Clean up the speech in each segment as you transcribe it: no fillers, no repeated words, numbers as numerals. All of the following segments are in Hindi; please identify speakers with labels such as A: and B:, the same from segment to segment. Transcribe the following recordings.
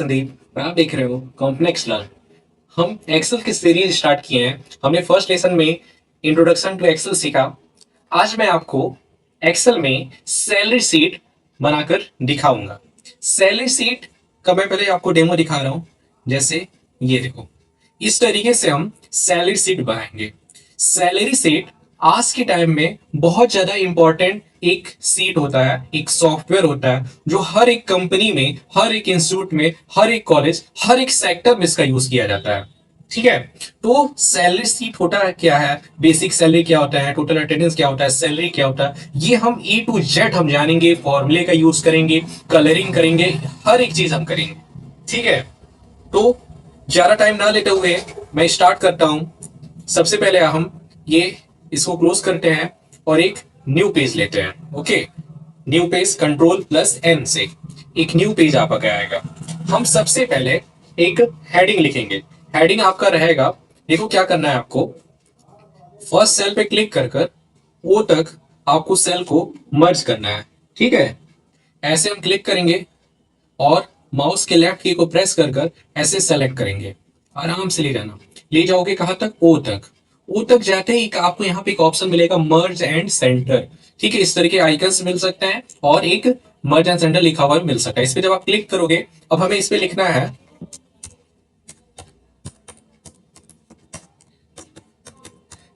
A: संदीप और आप देख रहे हो कॉम्प्लेक्स लर्न। हम एक्सेल की सीरीज स्टार्ट किए हैं। हमने फर्स्ट लेसन में इंट्रोडक्शन टू एक्सेल सीखा। आज मैं आपको एक्सेल में सैलरी शीट बनाकर दिखाऊंगा। सैलरी शीट का मैं पहले आपको डेमो दिखा रहा हूं। जैसे ये देखो, इस तरीके से हम सैलरी शीट बनाएंगे। सैलरी शीट आज के टाइम में बहुत ज्यादा इंपॉर्टेंट एक सीट होता है, एक सॉफ्टवेयर होता है जो हर एक कंपनी में, हर एक इंस्टीट्यूट में, हर एक कॉलेज, हर एक सेक्टर में इसका यूज किया जाता है। ठीक है, तो सैलरी सीट होता है क्या है, बेसिक सैलरी क्या होता है, टोटल अटेंडेंस क्या होता है, सैलरी क्या होता है, ये हम ए टू जेड हम जानेंगे। फॉर्मूले का यूज करेंगे, कलरिंग करेंगे, हर एक चीज हम करेंगे। ठीक है, तो ज्यादा टाइम ना लेते हुए मैं स्टार्ट करता हूं। सबसे पहले हम ये इसको क्लोज करते हैं और एक न्यू पेज लेते हैं। Okay, new page control plus N से एक न्यू पेज आपका आएगा। हम सबसे पहले एक हेडिंग लिखेंगे। हेडिंग आपका रहेगा, देखो क्या करना है आपको, फर्स्ट सेल पे क्लिक कर कर ओ तक आपको सेल को मर्ज करना है। ठीक है, ऐसे हम क्लिक करेंगे और माउस के लेफ्ट की को प्रेस कर कर ऐसे सेलेक्ट करेंगे। आराम से ले जाना, ले जाओगे कहां तक, ओ तक। ओ तक जाते ही आपको यहाँ पे एक ऑप्शन मिलेगा मर्ज एंड सेंटर। ठीक है, इस तरह के आइकन्स मिल सकते हैं और एक मर्ज एंड सेंटर लिखा हुआ मिल सकता है। इस पे जब आप क्लिक करोगे, अब हमें इस पे लिखना है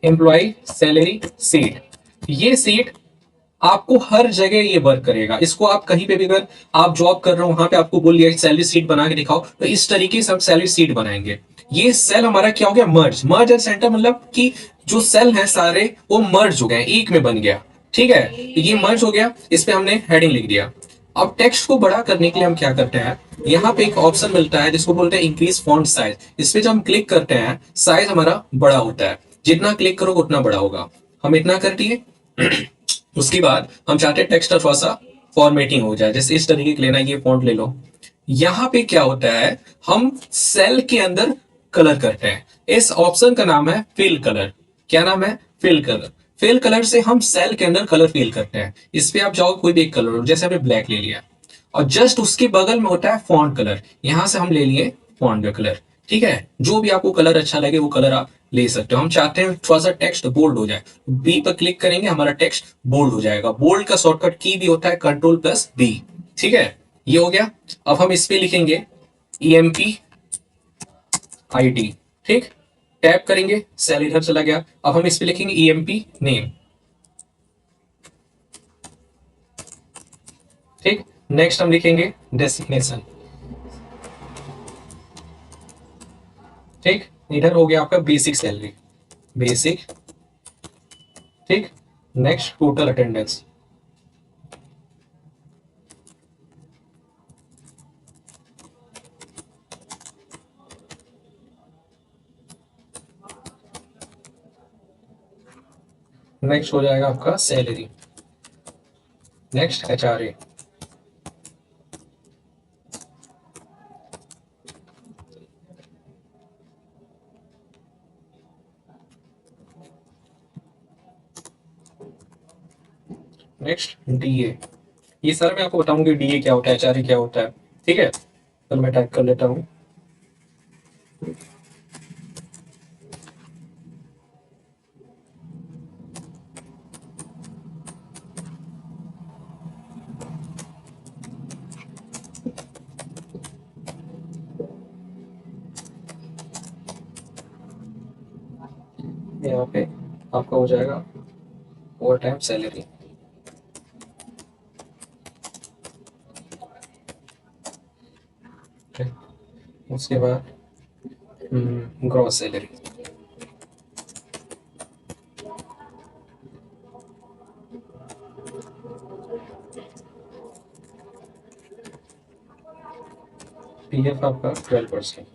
A: एम्प्लॉय सैलरी सीट। ये सीट आपको हर जगह ये वर्क करेगा। इसको आप कहीं पे भी, अगर आप जॉब कर रहे हो वहां पे आपको बोल दिया सैलरी सीट बना के दिखाओ, तो इस तरीके से हम सैलरी सीट बनाएंगे। ये सेल हमारा क्या हो गया, मर्ज। मर्ज एंड सेंटर मतलब कि जो सेल है सारे वो मर्ज हो गए, एक में बन गया। ठीक है, तो ये मर्ज हो गया। इस पे हमने हेडिंग लिख दिया। अब टेक्स्ट को बड़ा करने के लिए हम क्या करते हैं, यहाँ पे एक ऑप्शन मिलता है जिसको बोलते हैं इंक्रीज फॉन्ट साइज। इस पे जब हम क्लिक करते हैं, साइज हमारा बड़ा होता है। जितना क्लिक करोगे उतना बड़ा होगा। हम इतना कर दिए। उसके बाद हम चाहते हैं टेक्स्ट थोड़ा सा फॉर्मेटिंग हो जाए, जैसे इस तरीके का लेना, ये फॉन्ट ले लो। यहां पे क्या होता है, हम सेल के अंदर कलर करते हैं। इस ऑप्शन का नाम है फिल कलर। क्या नाम है, फिल कलर। फिल कलर से हम सेल के अंदर कलर फिल करते हैं। इस पे आप जाओ, कोई भी एक कलर, जैसे हमने ब्लैक ले लिया और जस्ट उसके बगल में होता है फॉन्ट कलर। यहां से हम ले लिए फॉन्ट का कलर। ठीक है, जो भी आपको कलर अच्छा लगे वो कलर आप ले सकते हो। हम चाहते हैं थोड़ा सा टेक्स्ट बोल्ड हो जाए, बी पर क्लिक करेंगे, हमारा टेक्स्ट बोल्ड हो जाएगा। बोल्ड का शॉर्टकट की भी होता है कंट्रोल प्लस बी। ठीक है, ये हो गया। अब हम इस पे लिखेंगे EMP IT। ठीक, टैप करेंगे, सेल इधर चला गया। अब हम इस पे लिखेंगे EMP नेम। ठीक, नेक्स्ट हम लिखेंगे डेसिग्नेशन। ठीक, इधर हो गया आपका बेसिक सैलरी, बेसिक। ठीक, नेक्स्ट टोटल अटेंडेंस। नेक्स्ट हो जाएगा आपका salary. Next HRA। Next DA। ये सारा मैं आपको बताऊंगी DA क्या होता है, HRA क्या होता है। ठीक है, तो मैं टाइप कर लेता हूँ। यहाँ पे आपका हो जाएगा ओवर टाइम सैलरी। उसके बाद ग्रॉस सैलरी। PF आपका 12%।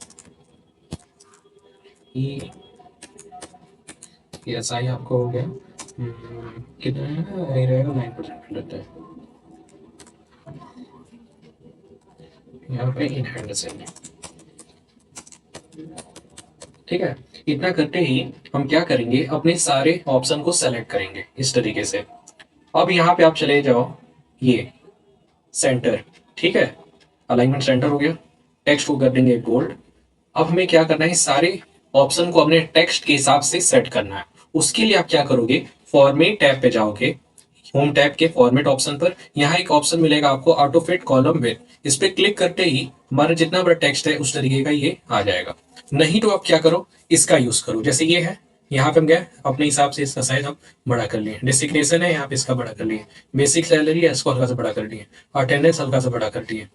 A: ESI आपको हो गया कितना है, रहेगा 9% रहता है। यहाँ पे इन हैंड सैलरी। ठीक है, इतना करते ही हम क्या करेंगे, अपने सारे ऑप्शन को सेलेक्ट करेंगे इस तरीके से। अब यहाँ पे आप चले जाओ, ये सेंटर। ठीक है, अलाइनमेंट सेंटर हो गया। टेक्स्ट को कर देंगे बोल्ड। अब हमें क्या करना है, सारे ऑप्शन को अपने टेक्स्ट के हिसाब से सेट करना है। उसके लिए आप क्या करोगे, फॉर्मेट टैब पे जाओगे, होम टैब के फॉर्मेट ऑप्शन पर, यहाँ एक ऑप्शन मिलेगा आपको ऑटो फिट कॉलम विद। इस पे क्लिक करते ही हमारा जितना बड़ा टेक्स्ट है उस तरीके का ये आ जाएगा। नहीं तो आप क्या करो, इसका यूज करो, जैसे ये है, यहाँ पे हम गए अपने हिसाब से इसका साइज हम बड़ा कर लिए, डिसिग्नेशन है यहाँ पे इसका बड़ा कर लिए, बेसिक सैलरी है इसको हल्का सा बड़ा कर लिए, अटेंडेंस हल्का सा बड़ा कर दिए।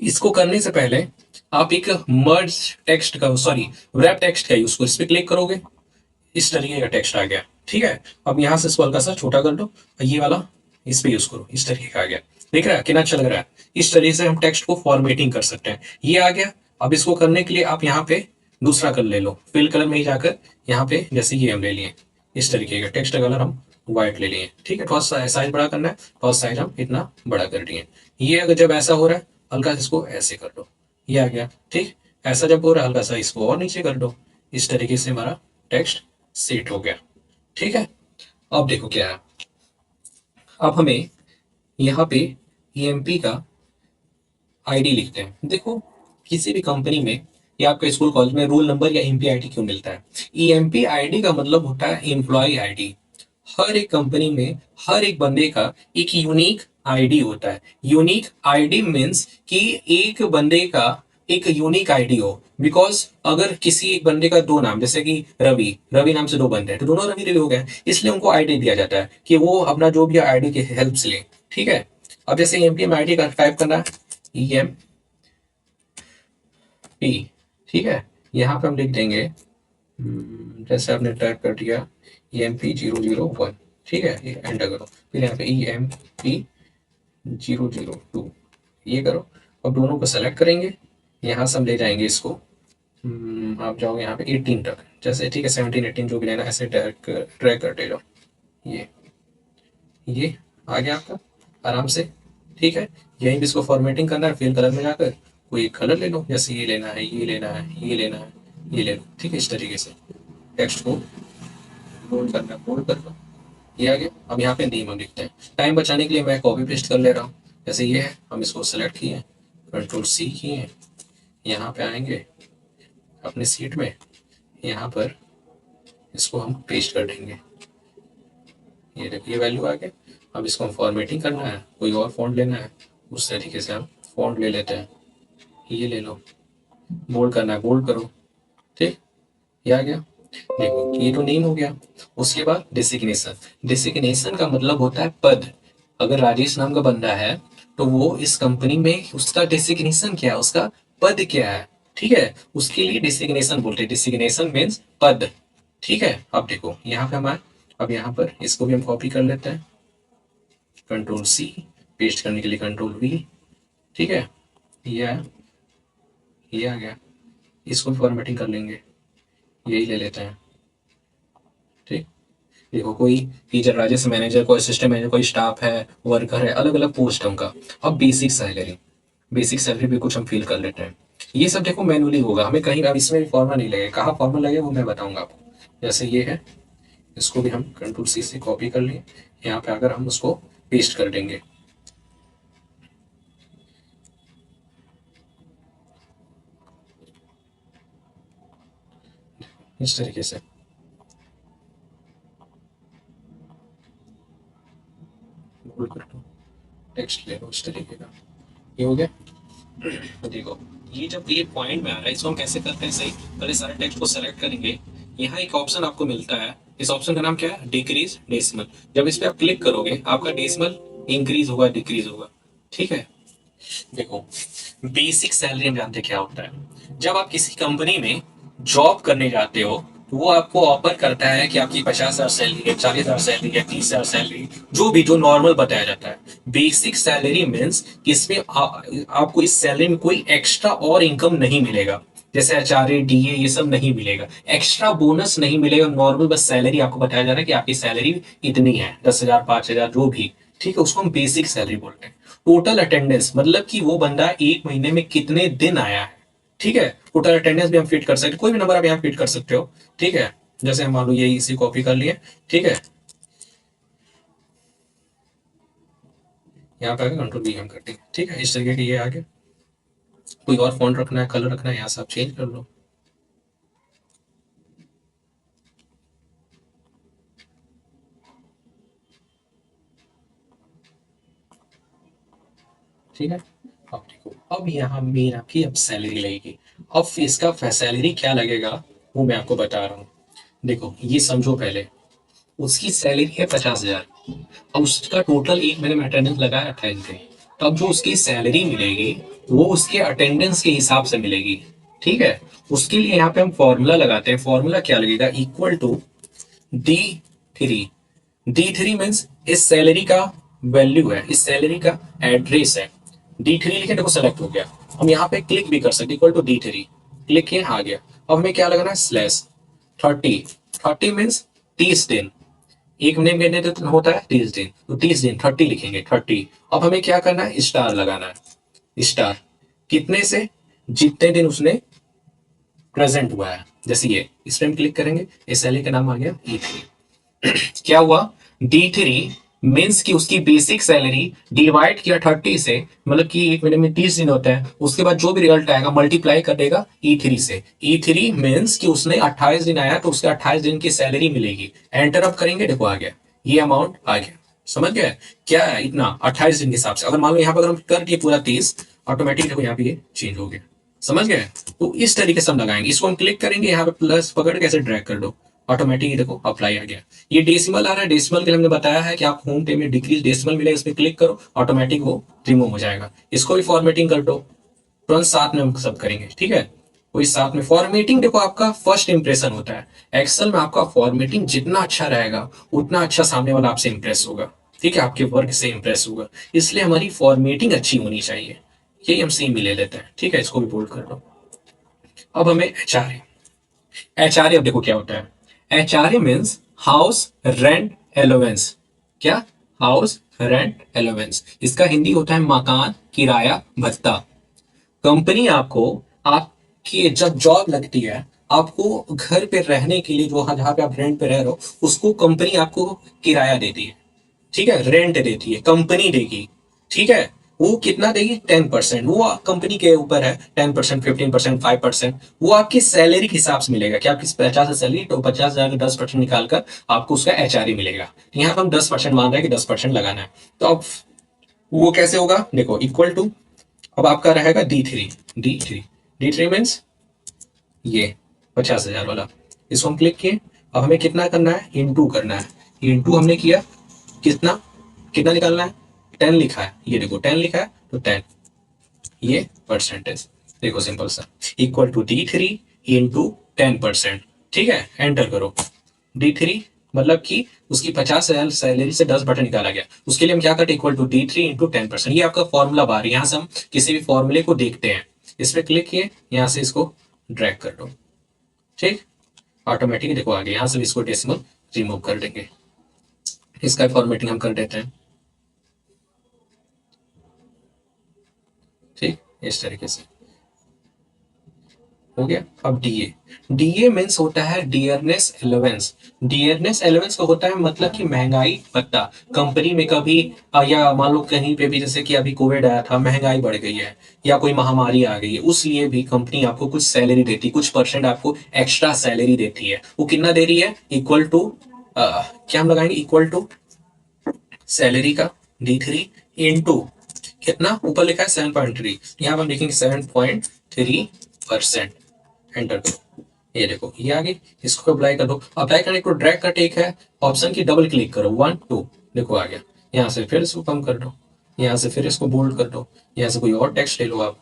A: इसको करने से पहले आप एक मर्ज टेक्स्ट का, सॉरी रैप टेक्स्ट का यूज करो। इस पे क्लिक करोगे, इस तरीके का टेक्स्ट आ गया। ठीक है, अब यहां से इसको हल्का सा छोटा कर दो, ये वाला इस पे यूज करो, इस तरीके का आ गया। देख रहा है कितना अच्छा लग रहा है। इस तरीके से हम टेक्स्ट को फॉर्मेटिंग कर सकते हैं। ये आ गया। अब इसको करने के लिए आप यहाँ पे दूसरा कलर ले लो, फिल कलर में ही जाकर यहाँ पे जैसे ये हम ले लिए, इस तरीके का टेक्स्ट कलर हम व्हाइट ले लिए। ठीक है, थोड़ा साइज बड़ा करना है, थोड़ा साइज हम इतना बड़ा कर दिए। ये अगर जब ऐसा हो रहा है, हल्का इसको ऐसे कर दो, ये आ गया। ठीक, ऐसा जब हो रहा है हल्का सा इसको और नीचे कर दो। इस तरीके से हमारा टेक्स्ट सेट हो गया। ठीक है, अब देखो क्या है। अब हमें यहाँ पे ईएमपी का आईडी लिखते हैं। देखो, किसी भी कंपनी में या आपके स्कूल कॉलेज में रोल नंबर या एमपी आईडी क्यों मिलता है? ईएमपी आईडी का मतलब होता है एम्प्लॉय आईडी। हर एक कंपनी में हर एक बंदे का एक यूनिक आईडी होता है। यूनिक आईडी मीन्स कि एक बंदे का एक यूनिक आईडी हो। बिकॉज अगर किसी एक बंदे का दो नाम, जैसे कि रवि, रवि नाम से दो बंदे हैं तो दोनों रवि रवि हो गए, इसलिए उनको आईडी दिया जाता है कि वो अपना जो भी आईडी की हेल्प से ले। ठीक है, अब जैसे एमपी में आईडी का टाइप करना है ई एम पी। ठीक है, यहाँ पे हम लिख देंगे जैसे आपने टाइप कर दिया EMP001। ठीक है, ये एंटर करो, फिर यहाँ पे EMP002 ये करो। अब दोनों को सेलेक्ट करेंगे, यहाँ से हम ले जाएंगे इसको। आप जाओगे यहाँ पे 18 तक, जैसे ठीक है 17 18 जो भी लेना ऐसे ड्रैग करते जाओ। ये आ गया आपका आराम से। ठीक है, यहीं भी इसको फॉर्मेटिंग करना है, फिल कलर में जाकर कोई कलर ले लो, जैसे ये लेना है, ये लेना है, ये लेना है, ये ले लो। ठीक है, इस तरीके से टेक्स्ट को बोल्ड करना है, बोल्ड कर लो, ये आ गया। अब यहाँ पे नेम हम लिखते हैं। टाइम बचाने के लिए मैं कॉपी पेस्ट कर ले रहा हूँ। जैसे ये है, हम इसको सेलेक्ट किए, कंट्रोल C किए, यहाँ पे आएंगे अपने सीट में, यहाँ पर इसको हम पेस्ट कर देंगे। ये देखिए वैल्यू आ गया। अब इसको हम फॉर्मेटिंग करना है, कोई और फॉन्ट लेना है, उस तरीके से हम फॉन्ट ले लेते हैं। ये ले लो, बोल्ड करना है बोल्ड करो। ठीक, ये आ गया। देखो ये तो नेम हो गया। उसके बाद डिसिग्नेशन। डिसिग्नेशन का मतलब होता है पद। अगर राजेश नाम का बंदा है तो वो इस कंपनी में उसका डिसिग्नेशन क्या है, उसका पद क्या है। ठीक है, उसके लिए डिसिग्नेशन बोलते हैं। डिसिग्नेशन मीन्स पद। ठीक है, अब देखो यहाँ पे हमारे, अब यहाँ पर इसको भी हम कॉपी कर लेते हैं, कंट्रोल C, पेस्ट करने के लिए कंट्रोल V। ठीक है, ये आया, ये आ गया। इसको भी फॉर्मेटिंग कर लेंगे, यही ले लेते हैं। ठीक, देखो कोई टीचर, राजेश मैनेजर, कोई असिस्टेंट मैनेजर, कोई स्टाफ है, वर्कर है, अलग अलग पोस्ट है उनका। अब बेसिक सैलरी, बेसिक सैलरी भी कुछ हम फिल कर लेते हैं। ये सब देखो मैनुअली होगा, हमें कहीं अब इसमें भी फॉर्मूला नहीं लगेगा। कहाँ फॉर्मूला लगेगा वो मैं बताऊंगा आपको। जैसे ये है, इसको भी हम कंट्रोल C से कॉपी कर लिए, यहाँ पे आकर हम उसको पेस्ट कर देंगे। इस तरीके से बोल्ड कर दो, टेक्स्ट ले लो इस तरीके का। ये हो गया। तो देखो, ये जब ये पॉइंट में आ रहा है, इसको हम कैसे करते हैं सही। पहले सारे टेक्स्ट को सेलेक्ट करेंगे, यहाँ एक ऑप्शन आपको मिलता है, इस ऑप्शन का नाम क्या है, डिक्रीज डेसिमल। जब इस पे आप क्लिक करोगे आपका डेसिमल इंक्रीज होगा डिक्रीज होगा। ठीक है, देखो बेसिक सैलरी हम जानते हैं क्या होता है। जब आप किसी कंपनी में जॉब करने जाते हो तो वो आपको ऑफर करता है कि आपकी 50,000 सैलरी है, 40,000 सैलरी है, 30,000 सैलरी, जो भी जो नॉर्मल बताया जाता है। बेसिक सैलरी मीन्स इसमें आपको इस सैलरी में कोई एक्स्ट्रा और इनकम नहीं मिलेगा, जैसे HRA DA ये सब नहीं मिलेगा, एक्स्ट्रा बोनस नहीं मिलेगा। नॉर्मल बस सैलरी आपको बताया जा रहा है कि आपकी सैलरी इतनी है, 10,000 5,000 जो भी। ठीक है, उसको हम बेसिक सैलरी बोलते हैं। टोटल अटेंडेंस मतलब कि वो बंदा एक महीने में कितने दिन आया है। ठीक है, टोटल अटेंडेंस भी हम फिट कर सकते हैं, कोई भी नंबर आप यहाँ फिट कर सकते हो। ठीक है, जैसे हम मान लो ये इसी कॉपी कर लिए। ठीक है, यहाँ पे आगे कंट्रोल V हम कर देंगे। ठीक है, इस तरीके की ये आ गया। कोई और फॉन्ट रखना है, कलर रखना है, यहाँ से आप चेंज कर लो। ठीक है, अब देखो, अब यहाँ मेन आपकी अब सैलरी लगेगी। अब इसका सैलरी क्या लगेगा वो मैं आपको बता रहा हूँ। देखो ये समझो, पहले उसकी सैलरी है 50,000। अब उसका टोटल एक महीने में अटेंडेंस लगाया 28 दिन। तब जो उसकी सैलरी मिलेगी वो उसके अटेंडेंस के हिसाब से मिलेगी। ठीक है, उसके लिए यहाँ पे हम फॉर्मूला लगाते हैं। फॉर्मूला क्या लगेगा, equal to D3। D3 means इस सैलरी का वैल्यू है, इस सैलरी का एड्रेस है। D3 लिखे, देखो सेलेक्ट हो गया। हम यहाँ पे क्लिक भी कर सकते, इक्वल टू D3 क्लिक किए, आ गया। अब हमें क्या लगाना है, स्लैश 30। 30 मीन्स 30 दिन। एक महीने में तो होता है 30 दिन, तो 30 दिन 30 लिखेंगे, 30। अब हमें क्या करना है, स्टार लगाना है। स्टार कितने से, जितने दिन उसने प्रेजेंट हुआ है। जैसे ये इस पर क्लिक करेंगे, इस सैलरी का नाम आ गया E3। क्या हुआ, D3 मीन्स की उसकी बेसिक सैलरी डिवाइड किया 30 से, मतलब कि एक महीने में 30 दिन होता है, उसके बाद जो भी रिजल्ट आएगा मल्टीप्लाई कर देगा E3 से। E3 मीन्स कि उसने 28 दिन आया तो उसके 28 दिन की सैलरी मिलेगी। एंटर अप करेंगे, देखो आ गया, ये अमाउंट आ गया। समझ गए क्या है, इतना 28 दिन के हिसाब से। अगर मान लो यहाँ पर अगर हम कर दिए पूरा 30, ऑटोमेटिक देखो यहाँ पे ये चेंज हो गया। समझ गए, तो इस तरीके से हम लगाएंगे। इसको हम क्लिक करेंगे, यहाँ पे प्लस पकड़ के ऐसे ड्रैग कर दो, ऑटोमेटिक देखो अप्लाई आ गया। ये डेसिमल आ रहा है, डेसिमल के लिए हमने बताया है कि आप होम पे में डिक्रीज डेसिमल मिलेगा, इस पर क्लिक करो, ऑटोमेटिक वो रिमूव हो जाएगा। इसको भी फॉर्मेटिंग कर दो, तुरंत साथ में हम सब करेंगे। ठीक है, वही साथ में फॉर्मेटिंग। देखो आपका फर्स्ट इंप्रेशन होता है एक्सेल में, आपका फॉर्मेटिंग जितना अच्छा रहेगा उतना अच्छा सामने वाला आपसे इंप्रेस होगा। ठीक है, आपके वर्क से इंप्रेस होगा, इसलिए हमारी फॉर्मेटिंग अच्छी होनी चाहिए। यही हम सेम में ले लेते हैं। ठीक है, इसको भी बोल्ड कर दो। अब हमें एच आर ए, अब देखो क्या होता है। H R A means house rent allowance. क्या, हाउस रेंट एलोवेंस, इसका हिंदी होता है मकान किराया भत्ता। कंपनी आपको, आपकी जब जॉब लगती है, आपको घर पे रहने के लिए, जो जहां पे आप रेंट पे रह रहे हो, उसको कंपनी आपको किराया देती है। ठीक है, रेंट देती है, कंपनी देगी। ठीक है, वो कितना देगी, 10%। वो कंपनी के ऊपर है, 10%, 15%, 5%। वो आपकी सैलरी के हिसाब से मिलेगा कि आपकी 50 सैलरी, तो 50,000 का 10% निकालकर आपको उसका एच मिलेगा। यहाँ पर हम 10% मान रहे हैं कि 10% लगाना है। तो अब वो कैसे होगा, देखो इक्वल टू, अब आपका रहेगा D3। D3 मीन्स ये 50,000 वाला, इसको हम क्लिक किए। अब हमें कितना करना है, इंटू करना है। इंटू हमने किया, कितना, कितना निकालना है, 10 लिखा है, ये देखो 10 लिखा है, तो 10, ये परसेंटेज। देखो सिंपल सा, इक्वल टू D3 इंटू 10%। ठीक है, एंटर करो। D3 मतलब कि उसकी 50,000 सैलरी से 10% निकाला गया, उसके लिए हम क्या करते हैं, इक्वल टू D3 इंटू 10%। ये आपका फॉर्मूला बार, यहाँ से हम किसी भी फॉर्मूले को देखते हैं। इस पर क्लिक किए, यहाँ से इसको ड्रैग कर दो। ठीक, ऑटोमेटिक देखो आ गया। यहाँ से भी इसको डेसिमल रिमूव कर देंगे, इसका फॉर्मेटिंग हम कर देते हैं। ठीक, इस तरीके से हो गया। अब डीए मीन्स होता है डियरनेस एलोवेंस। डियरनेस एलोवेंस का होता है मतलब कि महंगाई भत्ता। कंपनी में कभी या मान लो कहीं पे भी, जैसे कि अभी कोविड आया था, महंगाई बढ़ गई है या कोई महामारी आ गई है, उस लिए भी कंपनी आपको कुछ सैलरी देती है, कुछ परसेंट आपको एक्स्ट्रा सैलरी देती है। वो कितना दे रही है, इक्वल टू, क्या हम लगाएंगे, इक्वल टू सैलरी का D3 इंटू कितना, ऊपर लिखा है 7.3, यहाँ पर हम लिखेंगे 7.3%। एंटर करो, ये देखो ये आ गई। इसको अप्लाई कर दो। अप्लाई करने को ड्रैग का टेक है, ऑप्शन की डबल क्लिक करो, 1 2, देखो आ गया। यहाँ से फिर इसको कम कर दो, यहाँ से फिर इसको बोल्ड कर दो, यहाँ से कोई और टेक्स्ट ले लो आप।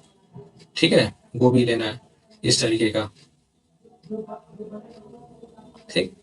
A: ठीक है, वो भी लेना है इस तरीके का। ठीक,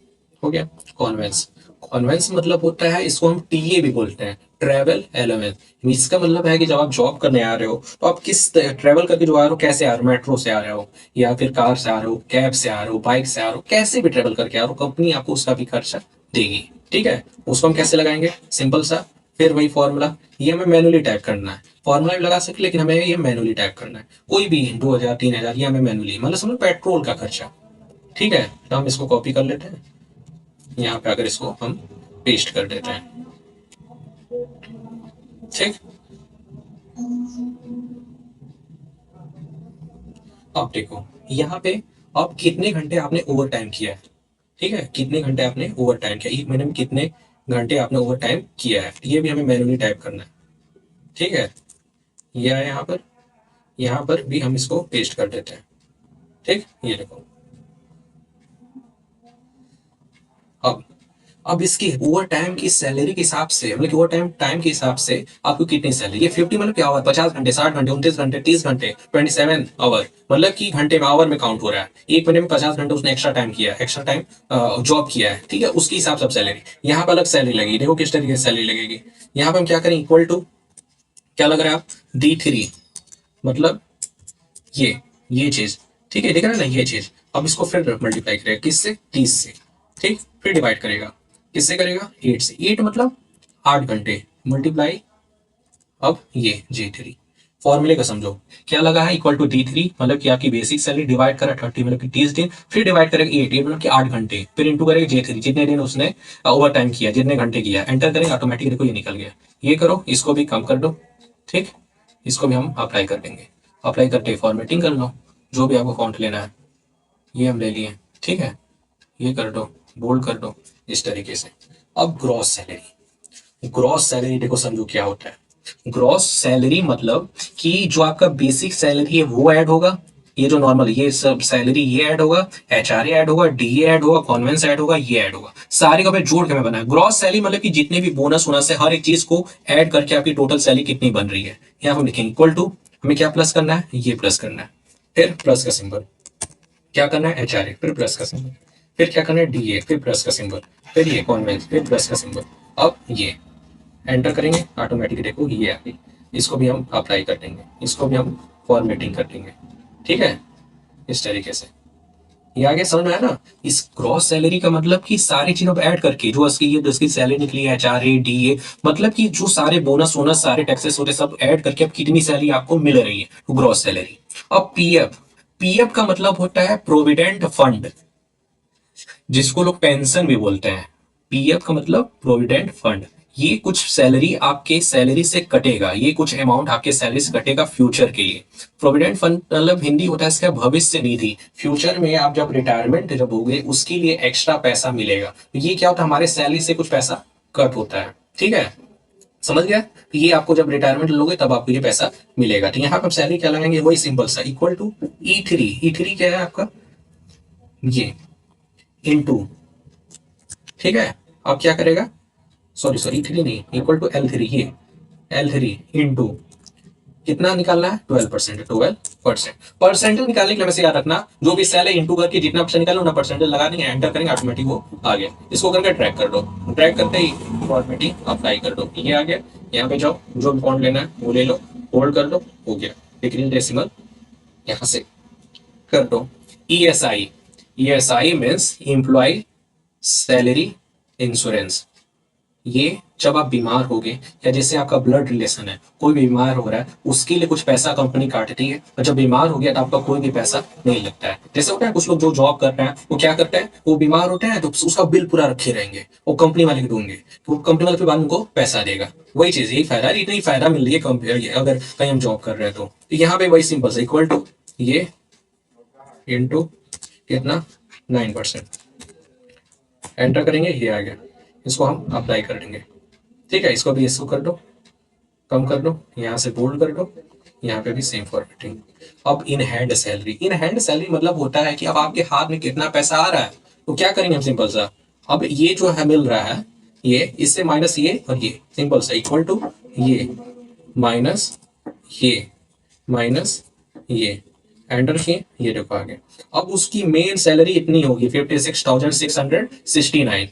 A: हो गया। कॉन्वेंस, कॉन्वेंस मतलब होता है, इसको हम टीए भी बोलते हैं, ट्रेवल एलोवेंस। इसका मतलब है कि जब आप जॉब करने आ रहे हो, तो आप किस ट्रेवल करके जो आ रहे हो, कैसे आ रहे हो, मेट्रो से आ रहे हो या फिर कार से आ रहे हो, कैब से आ रहे हो, बाइक से आ रहे हो, कैसे भी ट्रेवल करके आ रहे हो, कंपनी आपको उसका भी खर्चा देगी। ठीक है, उसको हम कैसे लगाएंगे, सिंपल सा, फिर वही फॉर्मूला। ये हमें मैनुअली टाइप करना है, फॉर्मूला भी लगा सकते, लेकिन हमें ये मैनुअली टाइप करना है। कोई भी 2,000 3,000, ये हमें मैनुअली, मतलब समझो पेट्रोल का खर्चा। ठीक है, तो हम इसको कॉपी कर लेते हैं, यहाँ पे अगर इसको हम पेस्ट कर देते हैं। ठीक, अब देखो यहाँ पे, अब कितने घंटे आपने ओवर टाइम किया है, ठीक है, कितने घंटे आपने ओवर टाइम किया, एक महीने में कितने घंटे आपने ओवर टाइम किया है, ये भी हमें मैन्युअली टाइप करना है। ठीक है, ये है यहाँ पर भी हम इसको पेस्ट कर देते हैं। ठीक, ये देखो। अब अब इसकी ओवर टाइम की सैलरी के हिसाब से, मतलब कि ओवर टाइम टाइम के हिसाब से आपको कितनी सैलरी, ये 50 मतलब क्या हुआ, 50 घंटे, 60 घंटे, 29 घंटे, 30 घंटे, 27 आवर, मतलब कि घंटे में, आवर में काउंट हो रहा है। एक महीने में 50 घंटे उसने एक्स्ट्रा टाइम किया, एक्स्ट्रा टाइम जॉब किया है, ठीक है, उसके हिसाब से सैलरी, यहाँ पर अलग सैलरी लगेगी। देखो किस तरीके से सैलरी लगेगी। यहाँ पे हम क्या करें, इक्वल टू, क्या लग रहा है आप, D3, मतलब ये चीज, ठीक है, दिख रहा है ना ये चीज। अब इसको फिर मल्टीप्लाई करेगा किससे, 30 से। ठीक, फिर डिवाइड करेगा, किससे करेगा, 8 से। 8 मतलब 8 घंटे, मल्टीप्लाई, अब ये J3, फॉर्मूले का समझो, क्या लगा है, इक्वल टू D3, मतलब कि आपकी बेसिक सैलरी, डिवाइड करा 30, मतलब कि 30 दिन, फिर डिवाइड करेगा 8, मतलब कि 8 घंटे, फिर इंटू करेगा J3, जितने दिन उसने ओवर टाइम किया, जितने घंटे किया, एंटर करेंगे, ऑटोमेटिक देखो ये निकल गया। ये करो, इसको भी कम कर दो। ठीक, इसको भी हम अप्लाई कर देंगे। अप्लाई करके फॉर्मेटिंग कर लो, जो भी आपको फॉन्ट लेना है, ये हम ले लिए। ठीक है, ये कर दो, बोल्ड कर दो, इस तरीके से। अब ग्रॉस सैलरी, ग्रॉस सैलरी देखो समझो क्या होता है। ग्रॉस सैलरी मतलब कि जो आपका बेसिक सैलरी है वो ऐड होगा, ये जो नॉर्मल ये सब सैलरी ये ऐड होगा, HRA ऐड होगा, DA ऐड होगा, कॉन्वेंस ऐड होगा, ये ऐड होगा, सारे का जोड़ के मैं बनाया ग्रॉस सैलरी, मतलब कि जितने भी बोनस वोनस है हर एक चीज को ऐड करके आपकी टोटल सैलरी कितनी बन रही है। यहाँ हम लिखेंगे इक्वल टू, हमें क्या प्लस करना है, ये प्लस करना है, फिर प्लस का सिंबल, क्या करना है, HRA, फिर प्लस का सिंबल, फिर क्या करना है, DA, फिर प्लस का सिंबल, फिर ये कॉन्वेंस, फिर प्लस का सिंबल। अब ये एंटर करेंगे, ऑटोमेटिक देखो ये आ गई। इसको भी हम अप्लाई कर देंगे, इसको भी हम फॉर्मेटिंग कर देंगे। ठीक है, इस तरीके से ये आगे समझ में आया ना। इस क्रॉस सैलरी का मतलब कि सारी चीजों को ऐड करके जो उसकी ये जिसकी सैलरी निकली है, HRA, DA, मतलब कि जो सारे बोनस वोनस सारे टैक्सेस होते सब ऐड करके अब कितनी सैलरी आपको मिल रही है, तो ग्रॉस सैलरी। अब PF, PF का मतलब होता है प्रोविडेंट फंड, जिसको लोग पेंशन भी बोलते हैं। PF का मतलब प्रोविडेंट फंड, ये कुछ सैलरी आपके सैलरी से कटेगा, ये कुछ अमाउंट आपके सैलरी से कटेगा फ्यूचर के लिए। प्रोविडेंट फंड मतलब हिंदी होता है इसका भविष्य निधि, फ्यूचर में आप जब रिटायरमेंट जब होगे उसके लिए एक्स्ट्रा पैसा मिलेगा। तो ये क्या होता है, हमारे सैलरी से कुछ पैसा कट होता है। ठीक है, समझ गया। तो ये आपको जब रिटायरमेंट लोगे तब आपको ये पैसा मिलेगा। तो यहाँ पे सैलरी क्या लगाएंगे, वही सिंपल सा, इक्वल टू E3, E3 क्या है आपका, ये इनटू, ठीक है। अब क्या करेगा, सॉरी सॉरी E3 नहीं, इक्वल टू L3, ये L3 इंटू कितना निकालना है, 12%, 12%। परसेंटेज निकालने के लिए वैसे याद रखना, जो भी सेल है इंटू करके जितना परसेंट निकालो ना परसेंटेज लगा देंगे, एंटर करेंगे, ऑटोमेटिक वो आ गया। इसको करके ट्रैक कर दो, ट्रैक करते ही फॉर्मेटिंग अप्लाई कर दो, ये आ गया। यहाँ पे जाओ, जो भी फॉन्ट लेना है वो ले लो, होल्ड कर लो, हो गया। डिक्रीज डेसिमल यहाँ से कर दो। ESI, ESI means employ salary insurance. ये जब आप बीमार होगे या जैसे आपका ब्लड रिलेशन है, कोई भी बीमार हो रहा है उसके लिए कुछ पैसा कंपनी काटती है, और जब बीमार हो गया तो आपका कोई भी पैसा नहीं लगता है। जैसे होता है कुछ लोग जो जॉब कर रहे हैं वो क्या करते हैं, वो बीमार होते हैं तो उसका बिल पूरा रखे रहेंगे, वो कंपनी वाले को देंगे, तो कंपनी वाले फिर बाद में उनको पैसा देगा। वही चीज, यही फायदा है, इतनी फायदा मिल रही है कंपनी अगर कहीं हम जॉब कर रहे हैं तो यहाँ पे वही सिंपल से इक्वल टू ये इंटू कितना, 9%, एंटर करेंगे, ये आ गया। इसको हम अप्लाई कर देंगे। ठीक है, इसको भी इसको कर दो, कम कर दो, यहाँ से बोल्ड कर दो, यहाँ पे भी सेम फॉर्मेटिंग। अब in hand salary, in hand salary मतलब होता है कि अब आपके हाथ में कितना पैसा आ रहा है, तो क्या करेंगे हम सिंपल सा, अब ये जो है मिल रहा है, ये इससे माइनस ये और ये सिंपल सा इक्वल टू ये माइनस ये माइनस ये, एंटर किए, ये देखो आ गया। अब उसकी मेन सैलरी इतनी होगी 56,669।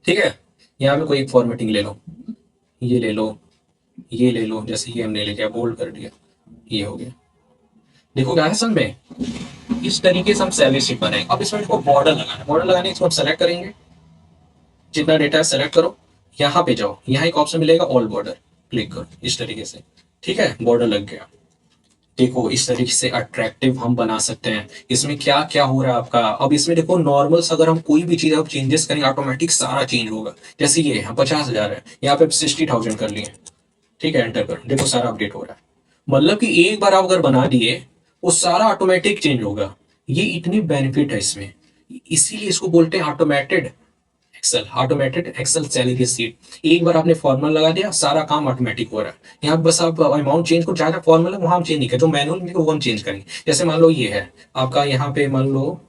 A: ठीक है, यहाँ पे कोई एक फॉर्मेटिंग ले लो, ये ले लो, ये ले लो, जैसे ये हमने ले लिया, बोल्ड कर दिया, ये हो गया। देखो क्या है समझ में, इस तरीके से हम सैलरी शीट बनाएंगे। अब इसमें देखो बॉर्डर लगाना है, बॉर्डर लगाने इसको हम सेलेक्ट करेंगे, जितना डेटा है सेलेक्ट करो, यहाँ पे जाओ, यहाँ एक ऑप्शन मिलेगा ऑल बॉर्डर, क्लिक करो इस तरीके से। ठीक है, बॉर्डर लग गया। देखो इस तरीके से अट्रैक्टिव हम बना सकते हैं। इसमें क्या क्या हो रहा है आपका, अब इसमें देखो नॉर्मल अगर हम कोई भी चीज अब चेंजेस करेंगे ऑटोमेटिक सारा चेंज होगा। जैसे ये हम 50,000 है, यहाँ पे 60,000 कर लिए। ठीक है, एंटर करो, देखो सारा अपडेट हो रहा है। मतलब कि एक बार आप अगर बना दिए वो सारा ऑटोमेटिक चेंज होगा। ये इतनी बेनिफिट है इसमें, इसीलिए इसको बोलते हैं ऑटोमेटेड एक्सेल सैलरी शीट। एक बार आपने फॉर्मूला लगा दिया, सारा काम ऑटोमेटिक हो रहा है। यहाँ बस आप अमाउंट चेंज को, जहाँ फॉर्मूला वहां हम चेंज नहीं करें, जो मैनुअल में वो हम चेंज करेंगे। जैसे मान लो ये है आपका, यहाँ पे मान लो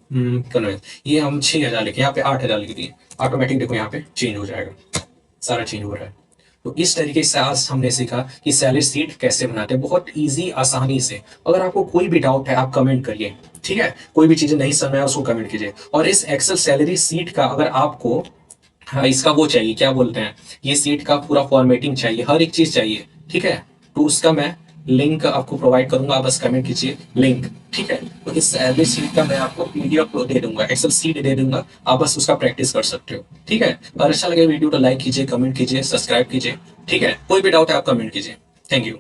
A: ये हम 6,000 लिखे, यहाँ पे 8,000 लिख दिए, ऑटोमेटिक देखो यहाँ पे चेंज हो जाएगा, सारा चेंज हो रहा है। तो इस तरीके से आज हमने सीखा कि सैलरी शीट कैसे बनाते हैं, बहुत इजी आसानी से। अगर आपको कोई भी डाउट है आप कमेंट करिए, ठीक है, कोई भी चीजें नहीं समझ में आए उसको कमेंट कीजिए। और इस एक्सेल सैलरी शीट का अगर आपको, हाँ, इसका वो चाहिए, क्या बोलते हैं, ये सीट का पूरा फॉर्मेटिंग चाहिए, हर एक चीज चाहिए, ठीक है, तो उसका मैं लिंक आपको प्रोवाइड करूंगा, आप बस कमेंट कीजिए लिंक, ठीक है। तो इस सैलरी सीट का मैं आपको पीडीएफ दे दूंगा, एक्सेल सीट दे दूंगा, आप बस उसका प्रैक्टिस कर सकते हो, ठीक है। अगर अच्छा लगे वीडियो तो लाइक कीजिए, कमेंट कीजिए, सब्सक्राइब कीजिए, ठीक है। कोई भी डाउट है आप कमेंट कीजिए। Thank you.